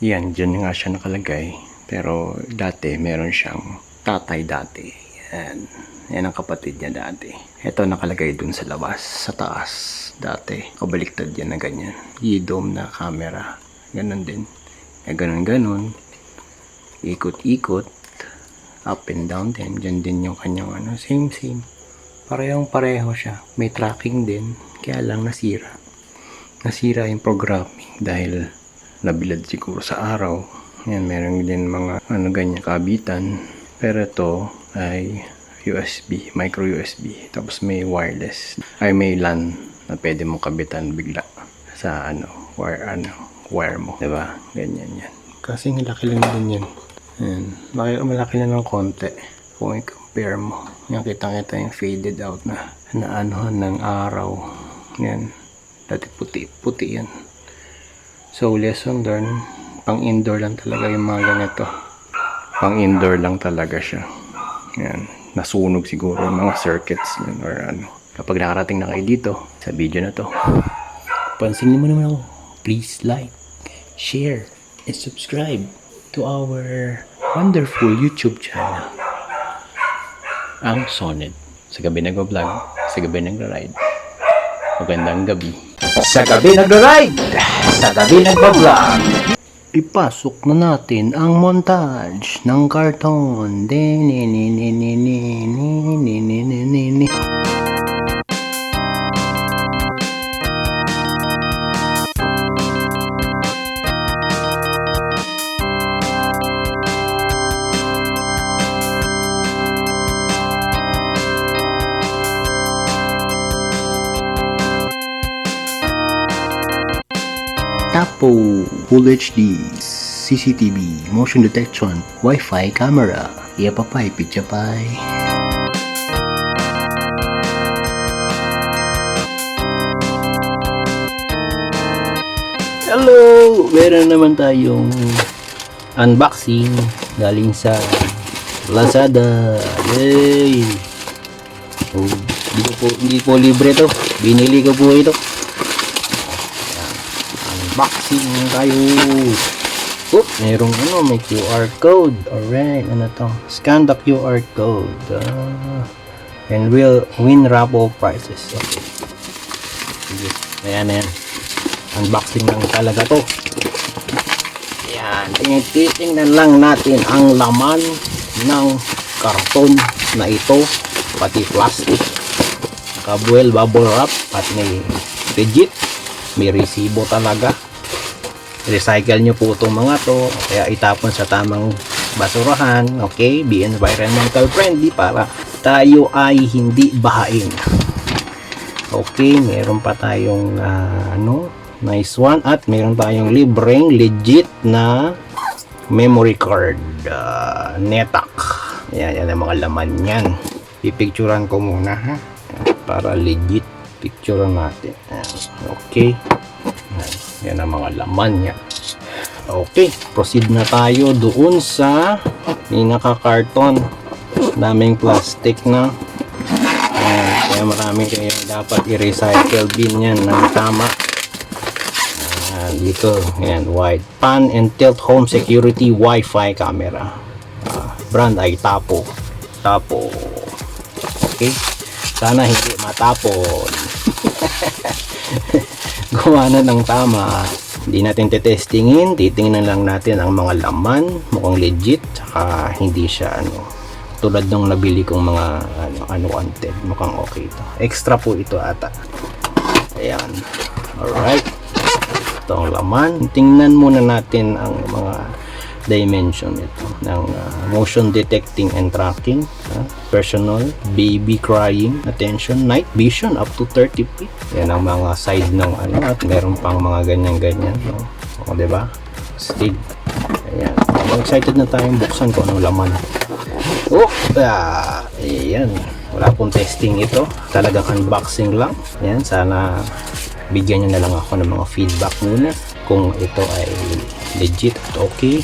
Yan, dyan nga siya nakalagay. Pero dati, meron siyang tatay dati. Yan. Yan ang kapatid niya dati. Ito nakalagay dun sa labas, sa taas. Dati, kabaliktad yan na ganyan. I-dome na camera. Ganon din. Ganon. Ikot-ikot. Up and down din. Dyan din yung kanyang ano. Same. Parehong-pareho siya. May tracking din. Kaya lang nasira. Nasira yung programming dahil nabilad siguro sa araw. Yan, meron din mga ano ganyan kabitan. Pero ito ay USB, micro USB. Tapos may wireless. Ay may LAN na pwede mong kabitan bigla sa wire mo. Diba? Ganyan yan. Kasi laki lang din yan. Yan. Malaki lang ng konti. Kung i-compare mo. Yan, kitang-kita yung faded out na anuhan ng araw. Yan. Dati puti yan. So, lesson learned. Pang indoor lang talaga yung mga ganito. Pang indoor lang talaga siya. Yan. Nasunog siguro yung mga circuits yun or ano. Kapag nakarating na kayo dito sa video na to, pansinin mo naman ako. Please like, share, and subscribe to our wonderful YouTube channel. Ang Soned. Sa gabi nag-vlog, sa gabi nag-ride. Magandang gabi. Sa gabi nag-ride, sa gabi nag-vlog. Ipasok na natin ang montage ng karton. Tapo, Full HD, CCTV, motion detection, Wi-Fi camera, yapapay, pichapay. Hello! Meron naman tayong unboxing galing sa Lazada. Yay! Oh, hindi po libre to. Binili ko po ito. Unboxing tayo. Merong may QR code. Alright, ano to? Scan the QR code. And we'll win raffle prizes. Okay. Sige. Ayan. Unboxing lang talaga to. Ayan. Titingnan lang natin ang laman ng karton na ito. Pati plastic. Nakabuel, bubble wrap. At may legit. May resibo talaga. Recycle nyo po itong mga to, kaya itapon sa tamang basurahan. Okay, be environmental friendly para tayo ay hindi bahain. Okay, meron pa tayong nice one, at meron tayong libreng legit na memory card, NETAC. Yan ang mga laman yan. Pipicturan ko muna ha, para legit picturean natin. Okay, yan ang mga laman niya. Okay, proceed na tayo doon sa pinaka-karton. Daming plastic na. Kaya marami kayo dapat i-recycle bin yan ng tama. Dito, yan, white pan and tilt home security Wi-Fi camera. Brand ay Tapo. Okay, sana hindi matapon. Gumana ng tama. Hindi natin tetestingin, titingnan lang natin ang mga laman, mukhang legit, saka hindi siya tulad ng nabili kong mga unwanted. Mukhang okay ito. Extra po ito ata. Ayan. Alright. Ito ang laman. Tingnan muna natin ang mga dimension ito ng motion detecting and tracking, personal, baby crying, attention, night vision up to 30 feet. Yan ang mga side ng at meron pang mga ganyan-ganyan, o diba? Stig. Ayan. Excited na tayong buksan ko anong laman. Ayan. Wala pong testing ito. Talagang unboxing lang. Ayan. Sana bigyan nyo na lang ako ng mga feedback muna kung ito ay legit at okay.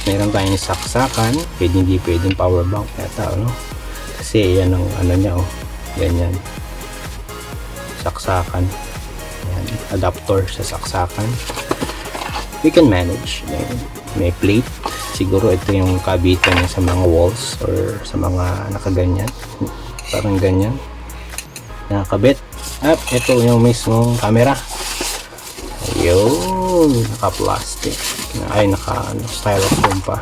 Meron tayong saksakan. Hindi pwedeng power bank yata, kasi yan ang niya, ganyan, saksakan. Ayan, adapter sa saksakan. We can manage. Ayan. may plate. Siguro ito yung kabitan niya sa mga walls or sa mga nakaganyan. Parang ganyan. Nakakabit. At ito yung mismong camera. Ayun, naka-plastic. Ay, styrofoam pa.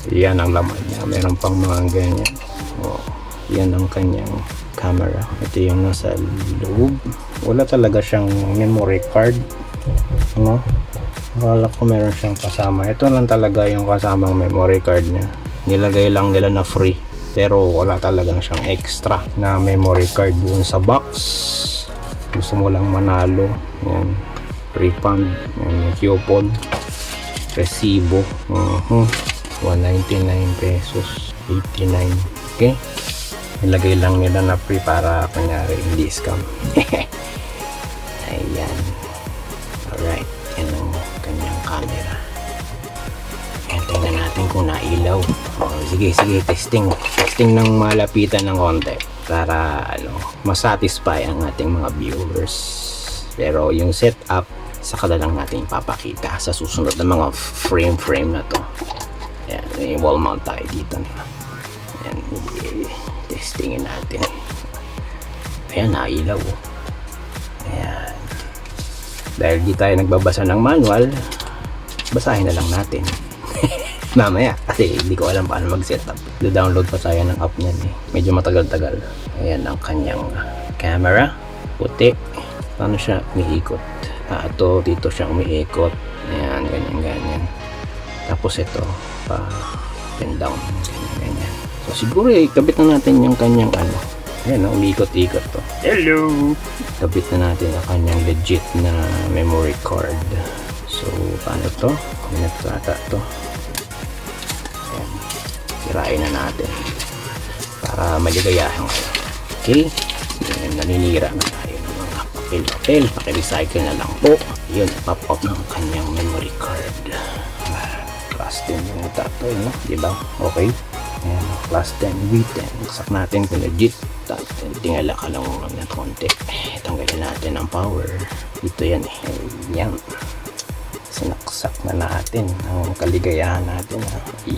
Yan ang laman niya. Meron pang mga ganyan. Oh, yan ang kanyang camera. Ito yung nasa loob. Wala talaga siyang memory card. Ano? Akala ko meron siyang kasama. Ito lang talaga yung kasamang memory card niya. Nilagay lang nila na free. Pero wala talagang siyang extra na memory card doon sa box. Gusto mo lang manalo. Yan. Refund. Yan. Coupon. Resibo. 199 pesos. 89. Okay. Nilagay lang nila na free para kunyari hindi scam. Ayan. Alright. Yan ang kanyang camera. Ayan, tingnan natin kung nailaw. Sige, testing ng malapitan ng konti para masatisfy ang ating mga viewers. Pero yung setup saka na lang natin ipapakita sa susunod na mga frame na to. Ayan, may wall mount tayo dito na. Ayan, testingin natin. Ayan, nailaw. Ayan. Dahil di tayo nagbabasa ng manual, basahin na lang natin. Mamaya, kasi hindi ko alam paano mag-setup. Do-download pa tayo ng app niyan eh. Medyo matagal-tagal. Ayan ang kanyang camera. Puti. Paano siya umiikot? Ito, dito siya umiikot. Ayan, ganyan. Tapos ito, pa pin down. Ganyan. So siguro ikabit na natin yung kanyang Ayan, umiikot-ikot to. Hello! Kabit na natin ang kanyang legit na memory card. So, paano to? Ata to. Ayan. Sirain na natin. Para maligayahan kayo. Okay? Ayan, naninira na tayo ng mga papel. Paki-recycle na lang po. Yun, pop up ng kanyang memory card. Plus 10 yung tato, no? Diba? Okay? Ayan, plus 10, V10. Sak natin kung legit. Tingala ka lang ng konti. Tanggalin natin ang power. Ito yan eh. Ayan. Sinaksak na natin ang kaligayahan natin.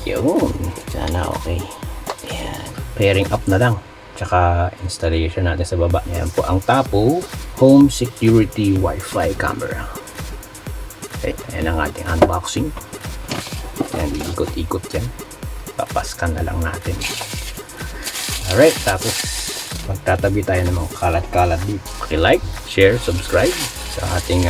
Yun. Sana okay. Ayan. Pairing up na lang. Tsaka installation natin sa baba. Ayan po ang Tapo Home Security Wi-Fi Camera. Okay. Ayan ang ating unboxing. Ayan. Ikot-ikot yan. Papaskan na lang natin. Alright. Tapos magtatabi tayo ng mga kalat-kalat dito. Paki-like, share, subscribe sa ating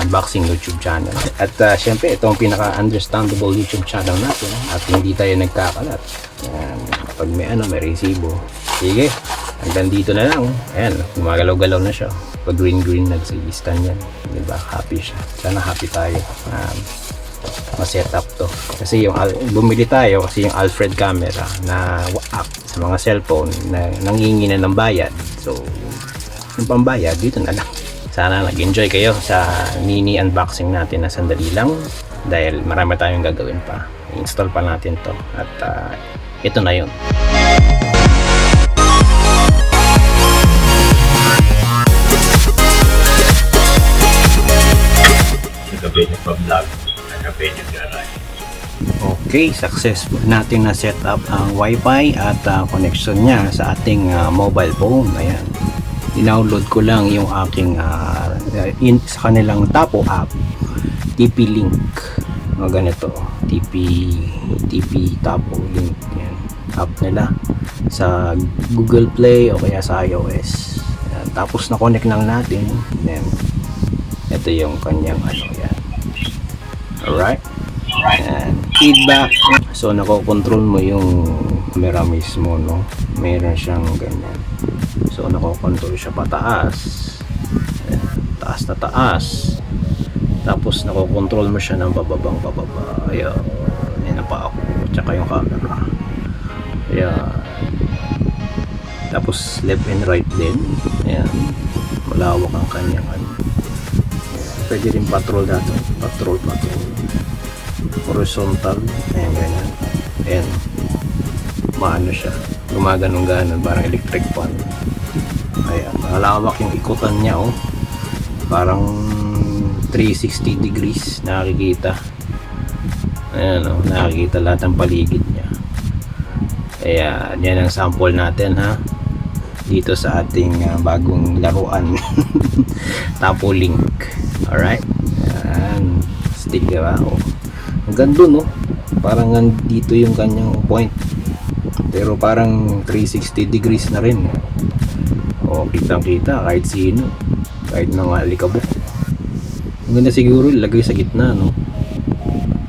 unboxing YouTube channel. At syempre, ito ang pinaka-understandable YouTube channel natin. At hindi tayo nagkakalat. Ayan, pag may may resibo. Sige, hanggang dito na lang. Ayan, gumagalaw-galaw na siya. Pag green-green nag-scan yan. Diba? Happy siya. Sana happy tayo. Ma-set up to. Kasi yung bumili tayo kasi yung Alfred camera na app sa mga cellphone na nangingi na ng bayad. So, yung pambayad, dito na lang. Sana nag-enjoy kayo sa mini unboxing natin na sandali lang dahil marami tayong gagawin pa. I-install pa natin to at ito na yun. Okay, successful natin na set up ang Wi-Fi at connection niya sa ating mobile phone. Ayan. Download ko lang yung aking sa kanilang Tapo app, TP Link. Ganito, TP Tapo Link. Ayan. App nila sa Google Play o kaya sa iOS. Ayan. Tapos na-connect lang natin. Ayan. Ito yung kanyang yan. Alright. Ayan. Feedback. So, nakokontrol mo yung camera mismo, no? Meron siyang ganyan. So, nakokontrol siya pataas. Ayan. Taas na taas. Tapos, nakokontrol mo siya ng bababang bababa. Ayan. Ayan na pa ako. Tsaka yung camera. Ayan. Tapos, left and right din. Ayan. Malawak ang kanyang pwede rin patrol dito. Patrol. Horizontal. Ayan, ganyan. Ayan. Maano siya. Gumaganong-ganon. Parang electric fan. Ayan. Malawak yung ikutan niya, oh. Parang 360 degrees nakikita. Ayan o, nakikita lahat ng paligid niya. Ayan, yan ang sample natin ha. Dito sa ating bagong laruan. Tapo Link. Alright. Ayan. Stick diba? O. Ang ganda no. Parang dito yung kanyang point. Pero parang 360 degrees na rin. O, kitang kita kahit sino. Kahit mga alikabok. Ang ganda siguro ilagay sa gitna no.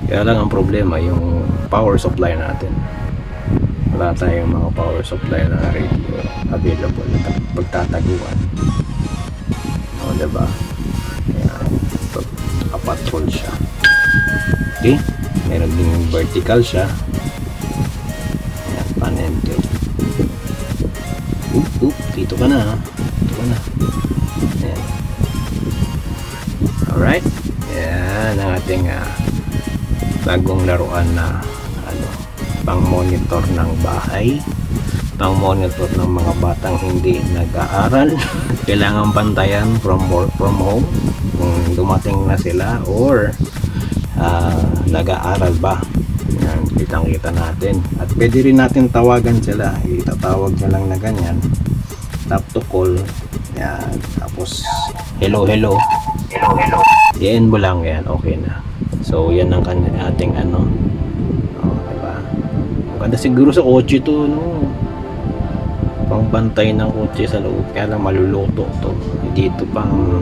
Kaya lang ang problema yung power supply natin. Wala tayong mga power supply na radio available na pagtataguan. O, diba? Ayan. Nakapatrol siya. Okay? Meron din vertical siya. Ayan, panente. Dito ka na ha. Dito ka na. Ayan. Alright. Ayan ang ating bagong laruan na pang monitor ng bahay, pang monitor ng mga batang hindi nag-aaral. Kailangan bantayan from work from home kung dumating na sila or nag-aaral ba. Yan, kitang kita natin at pwede rin natin tawagan sila, itatawag nyo lang na ganyan, tap to call. Yan, tapos hello hello, yan mo lang yan, okay na. So yan ang ating diba? Maganda siguro sa kotse to no, pangbantay ng kotse sa loob, kaya lang maluluto to. Dito pang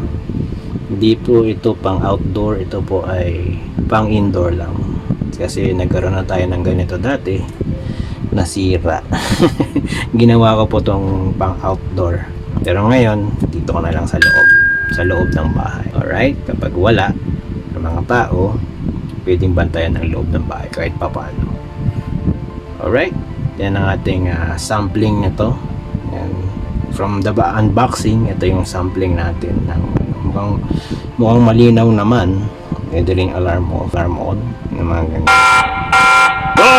outdoor, ito po ay pang indoor lang kasi nagkaroon na tayo ng ganito dati, nasira. Ginawa ko po tong pang outdoor, pero ngayon dito ko na lang sa loob ng bahay. Alright, kapag wala ng mga tao, pwedeng bantayan ng loob ng bahay kahit papaano. Alright, yan ang ating sampling nito. Yan. From the unboxing, ito yung sampling natin ng mukhang malinaw naman. Pwede ring alarm off, alarm on, yung mga ganyan.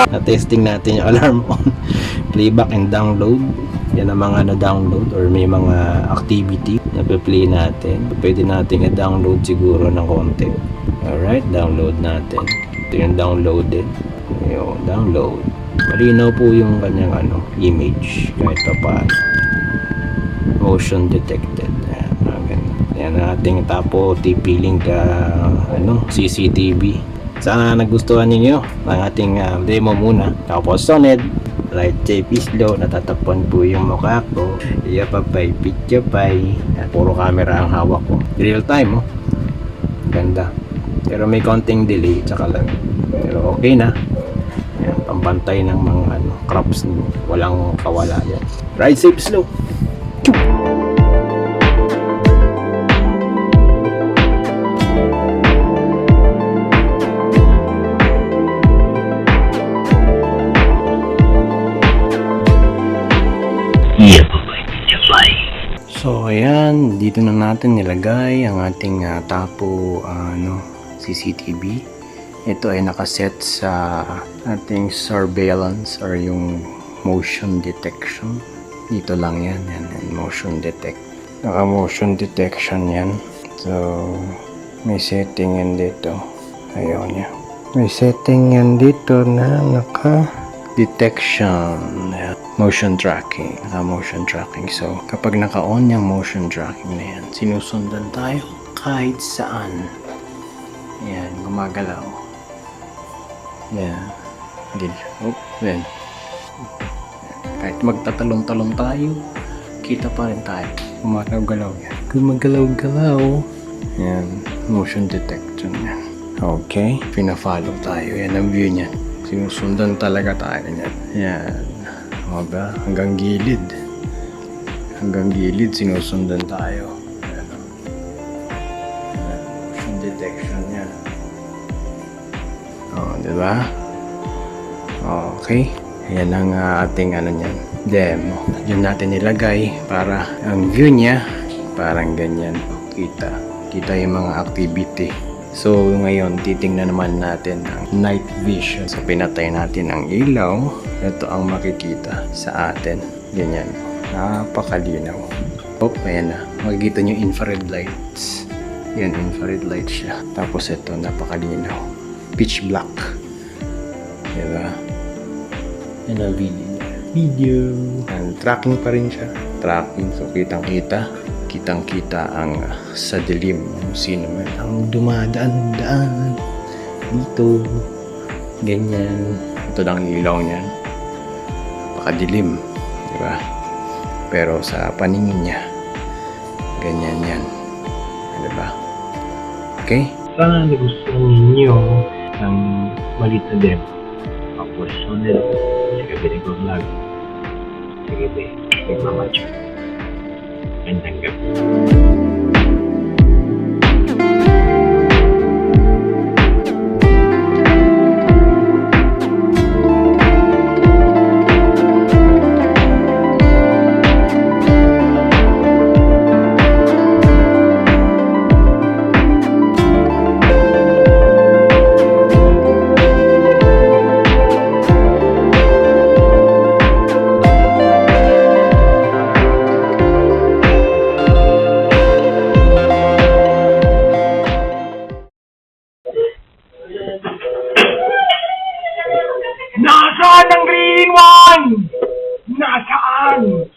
Na-testing natin yung alarm on. Playback and download. Yan ang mga na-download or may mga activity na play natin. Pwede natin i-download siguro ng konti. Alright, download natin. Ito yung downloaded. Yung download. Malinaw po yung kanyang image kahit pa paano. Motion detected. Yan ang ating Tapo TP-Link CCTV. Sana nagustuhan ninyo ang ating demo muna. Tapos soned, right tape is low, natatakpan po yung mukha ko. Iyapapay, pityapay. Puro camera ang hawak ko. Real time ganda. Pero may konting delay, tsaka lang. Pero okay na. Yan, pambantay ng mga crops, walang kawala yan. Ride safe slow. So ayan, dito na natin nilagay ang ating Tapo CCTV. Ito ay nakaset sa ating surveillance or yung motion detection. Dito lang yan, motion detect. Naka motion detection yan. So may setting yan dito. Ayaw niya. May setting yan dito na naka detection, motion tracking, motion tracking. So kapag naka-on yung motion tracking na yan, sinusundan tayo kahit saan. Yan, gumagalaw. Yan. Yan. Kahit magtatalong-talong tayo, kita pa rin tayo. Gumagalaw yan. Gumagalaw-galaw. Yan, motion detection yan. Okay, pina-follow tayo. Yan ang view niyan. Sinusundan talaga tayo niyan. Yan. Ba? Hanggang gilid. Hanggang gilid sinusundan tayo. Yan. Motion detection yan. Diba? Okay. Yan ang ating niyan. Demo. Yun natin nilagay para ang view niya parang ganyan. Kita yung mga activity. So ngayon titingnan naman natin ang night vision. So pinatay natin ang ilaw. Ito ang makikita sa atin. Ganyan. Napakalinaw. Ayan na. Makikita nyo infrared lights. Yan, infrared light siya. Tapos ito, napakalinaw. Pitch black. Diba? Yan ang video. And tracking pa rin siya. Tracking. So, kitang-kita. Kitang-kita ang sa dilim. Kung sino man ang dumadaan-daan. Dito. Ganyan. Ito lang yung ilaw niyan. Napakadilim. Diba? Pero sa paningin niya, ganyan yan. Diba? Okay? Sana nagustuhan ninyo ng malit na demo. Tapos, sunod sa gabi ko vlog. Sa gabi, nagmamatch. Gandang gabi. Nasaan ang green one? Nasaan?